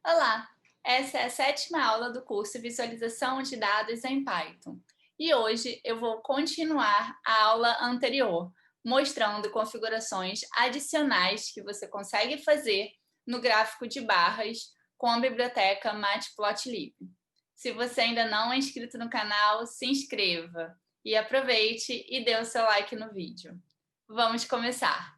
Olá, essa é a sétima aula do curso Visualização de Dados em Python. E hoje eu vou continuar a aula anterior, mostrando configurações adicionais que você consegue fazer no gráfico de barras com a biblioteca Matplotlib. Se você ainda não é inscrito no canal, se inscreva e aproveite e dê o seu like no vídeo. Vamos começar!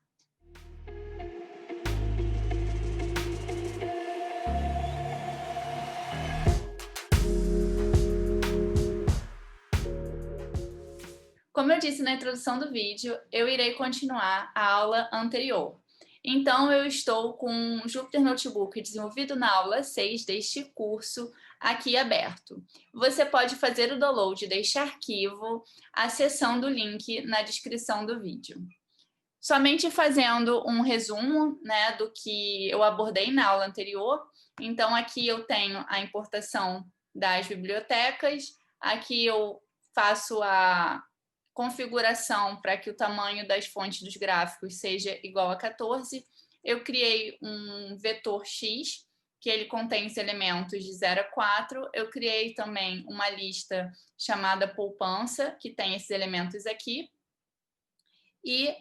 Como eu disse na introdução do vídeo, eu irei continuar a aula anterior. Então, eu estou com o Jupyter Notebook desenvolvido na aula 6 deste curso aqui aberto. Você pode fazer o download deste arquivo acessando o link na descrição do vídeo. Somente fazendo um resumo, do que eu abordei na aula anterior. Então, aqui eu tenho a importação das bibliotecas, aqui eu faço a configuração para que o tamanho das fontes dos gráficos seja igual a 14. Eu criei um vetor X, que ele contém os elementos de 0 a 4. Eu criei também uma lista chamada poupança, que tem esses elementos aqui. E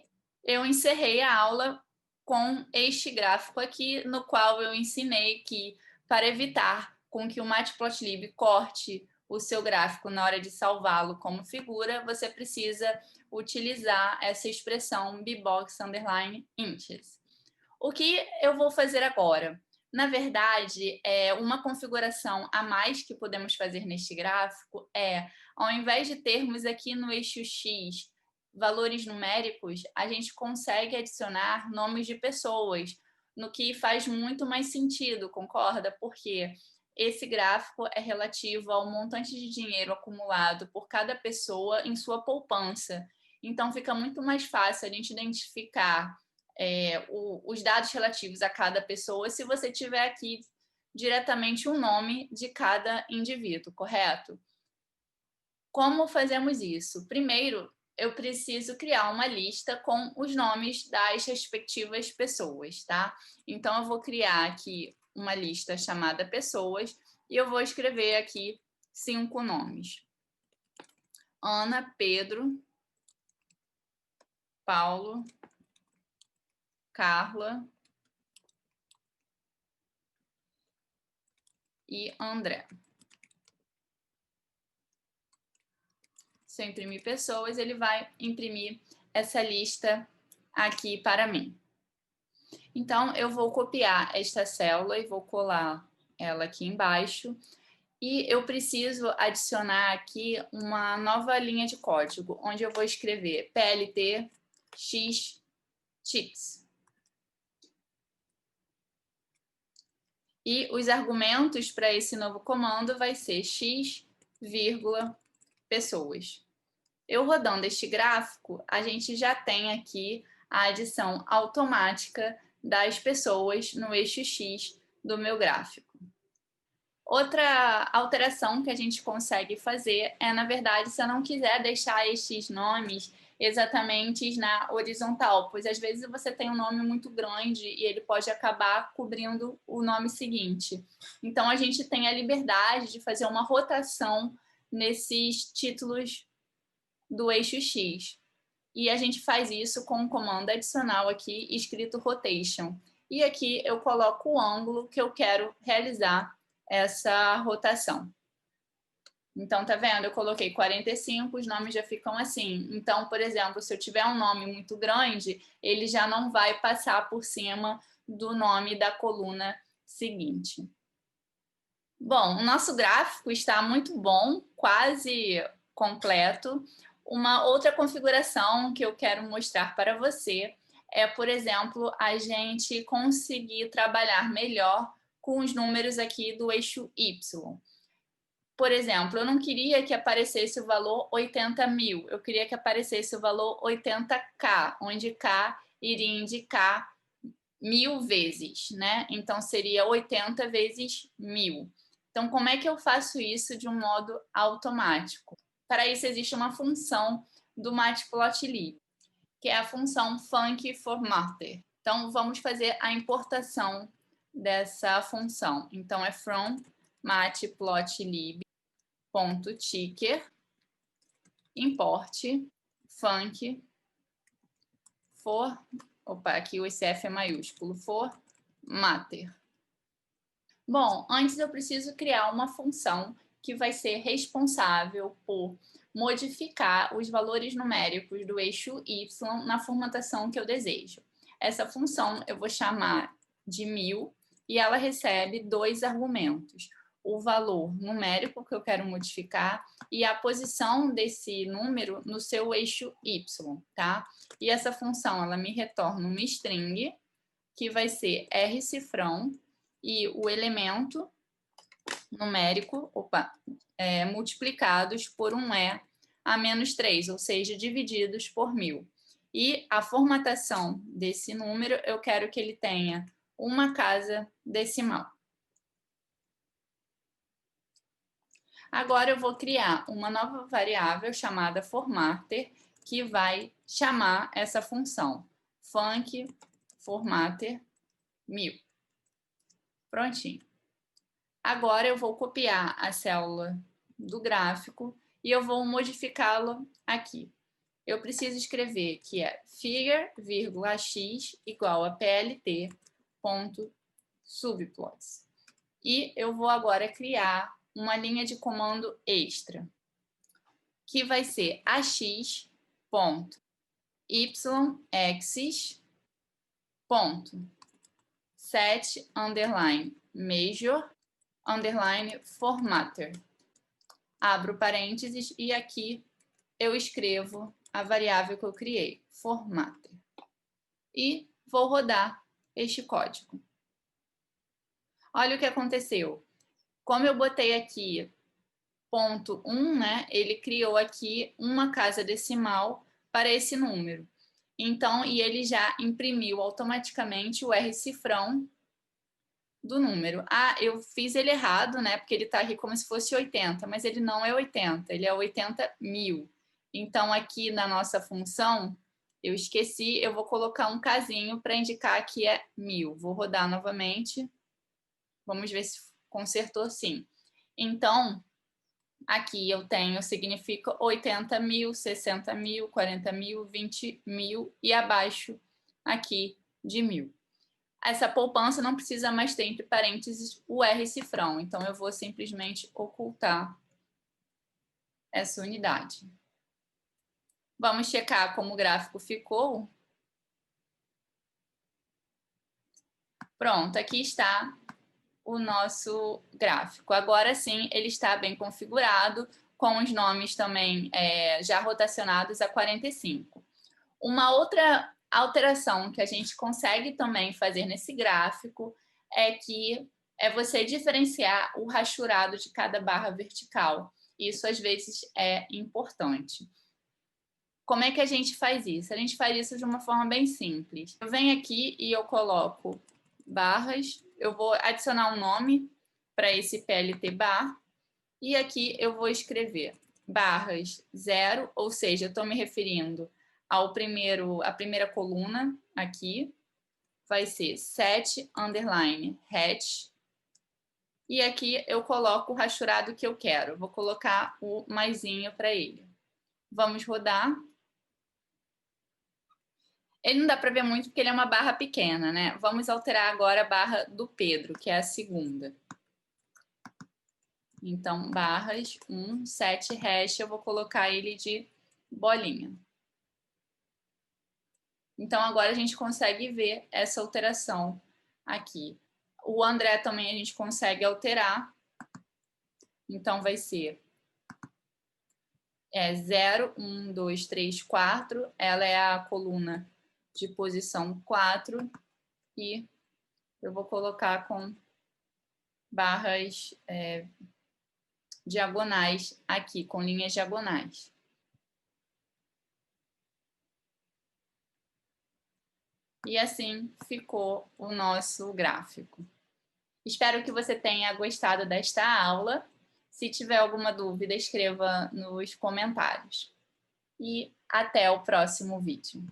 eu encerrei a aula com este gráfico aqui, no qual eu ensinei que, para evitar com que o Matplotlib corte o seu gráfico na hora de salvá-lo como figura, você precisa utilizar essa expressão bbox_inches. O que eu vou fazer agora? Na verdade, uma configuração a mais que podemos fazer neste gráfico ao invés de termos aqui no eixo X valores numéricos, a gente consegue adicionar nomes de pessoas, no que faz muito mais sentido, concorda? Porque esse gráfico é relativo ao montante de dinheiro acumulado por cada pessoa em sua poupança. Então, fica muito mais fácil a gente identificar os dados relativos a cada pessoa se você tiver aqui diretamente um nome de cada indivíduo, correto? Como fazemos isso? Primeiro, eu preciso criar uma lista com os nomes das respectivas pessoas, tá? Então, eu vou criar aqui uma lista chamada pessoas e eu vou escrever aqui 5 nomes. Ana, Pedro, Paulo, Carla e André. Se eu imprimir pessoas, ele vai imprimir essa lista aqui para mim. Então, eu vou copiar esta célula e vou colar ela aqui embaixo. E eu preciso adicionar aqui uma nova linha de código, onde eu vou escrever PLT X Chicks. E os argumentos para esse novo comando vai ser x, pessoas. Eu rodando este gráfico, a gente já tem aqui a adição automática das pessoas no eixo X do meu gráfico. Outra alteração que a gente consegue fazer na verdade, se eu não quiser deixar estes nomes exatamente na horizontal, pois às vezes você tem um nome muito grande e ele pode acabar cobrindo o nome seguinte. Então, a gente tem a liberdade de fazer uma rotação nesses títulos do eixo X. E a gente faz isso com um comando adicional aqui, escrito rotation. E aqui eu coloco o ângulo que eu quero realizar essa rotação. Então, tá vendo? Eu coloquei 45, os nomes já ficam assim. Então, por exemplo, se eu tiver um nome muito grande, ele já não vai passar por cima do nome da coluna seguinte. Bom, o nosso gráfico está muito bom, quase completo. Uma outra configuração que eu quero mostrar para você por exemplo, a gente conseguir trabalhar melhor com os números aqui do eixo Y. Por exemplo, eu não queria que aparecesse o valor 80.000, eu queria que aparecesse o valor 80K, onde K iria indicar 1000 vezes, né? Então, seria 80 vezes 1000. Então, como é que eu faço isso de um modo automático? Para isso, existe uma função do Matplotlib, que é a função funcFormatter. Então, vamos fazer a importação dessa função. Então, é from matplotlib.ticker import func for, aqui o CF é maiúsculo, for matter. Bom, antes eu preciso criar uma função que vai ser responsável por modificar os valores numéricos do eixo y na formatação que eu desejo. Essa função eu vou chamar de 1000 e ela recebe dois argumentos: o valor numérico que eu quero modificar e a posição desse número no seu eixo y, tá? E essa função ela me retorna uma string que vai ser rcifrão e o elemento numérico, multiplicados por um E a menos 3, ou seja, divididos por 1000. E a formatação desse número, eu quero que ele tenha uma casa decimal. Agora eu vou criar uma nova variável chamada formatter, que vai chamar essa função, func formatter 1000. Prontinho. Agora eu vou copiar a célula do gráfico e eu vou modificá-lo aqui. Eu preciso escrever que é figure, x igual a plt.subplots. E eu vou agora criar uma linha de comando extra, que vai ser ax.yset_major_formatter. Abro parênteses e aqui eu escrevo a variável que eu criei, formatter. E vou rodar este código. Olha o que aconteceu. Como eu botei aqui ponto 1, né, ele criou aqui uma casa decimal para esse número. Então, e ele já imprimiu automaticamente o rcifrão do número. Ah, eu fiz ele errado, né, porque ele está aqui como se fosse 80, mas ele não é 80, ele é 80.000. Então, aqui na nossa função, eu esqueci, eu vou colocar um casinho para indicar que é 1000. Vou rodar novamente. Vamos ver se consertou sim. Então, aqui eu tenho, significa 80.000, 60.000, 40.000, 20.000 e abaixo aqui de 1000. Essa poupança não precisa mais ter entre parênteses o rcifrão, então eu vou simplesmente ocultar essa unidade. Vamos checar como o gráfico ficou. Pronto, aqui está o nosso gráfico. Agora sim, ele está bem configurado, com os nomes também já rotacionados a 45. Uma outra alteração que a gente consegue também fazer nesse gráfico é você diferenciar o rachurado de cada barra vertical. Isso às vezes é importante. Como é que a gente faz isso? A gente faz isso de uma forma bem simples. Eu venho aqui e eu coloco barras, eu vou adicionar um nome para esse PLT bar, e aqui eu vou escrever barras 0, ou seja, eu estou me referindo à primeira coluna aqui, vai ser set_hatch, e aqui eu coloco o rachurado que eu quero, vou colocar o maisinho para ele. Vamos rodar. Ele não dá para ver muito porque ele é uma barra pequena, né? Vamos alterar agora a barra do Pedro, que é a segunda. Então, barras 1, set hash, eu vou colocar ele de bolinha. Então, agora a gente consegue ver essa alteração aqui. O André também a gente consegue alterar. Então, vai ser 0, 1, 2, 3, 4. Ela é a coluna de posição 4. E eu vou colocar com barras diagonais aqui, com linhas diagonais. E assim ficou o nosso gráfico. Espero que você tenha gostado desta aula. Se tiver alguma dúvida, escreva nos comentários. E até o próximo vídeo.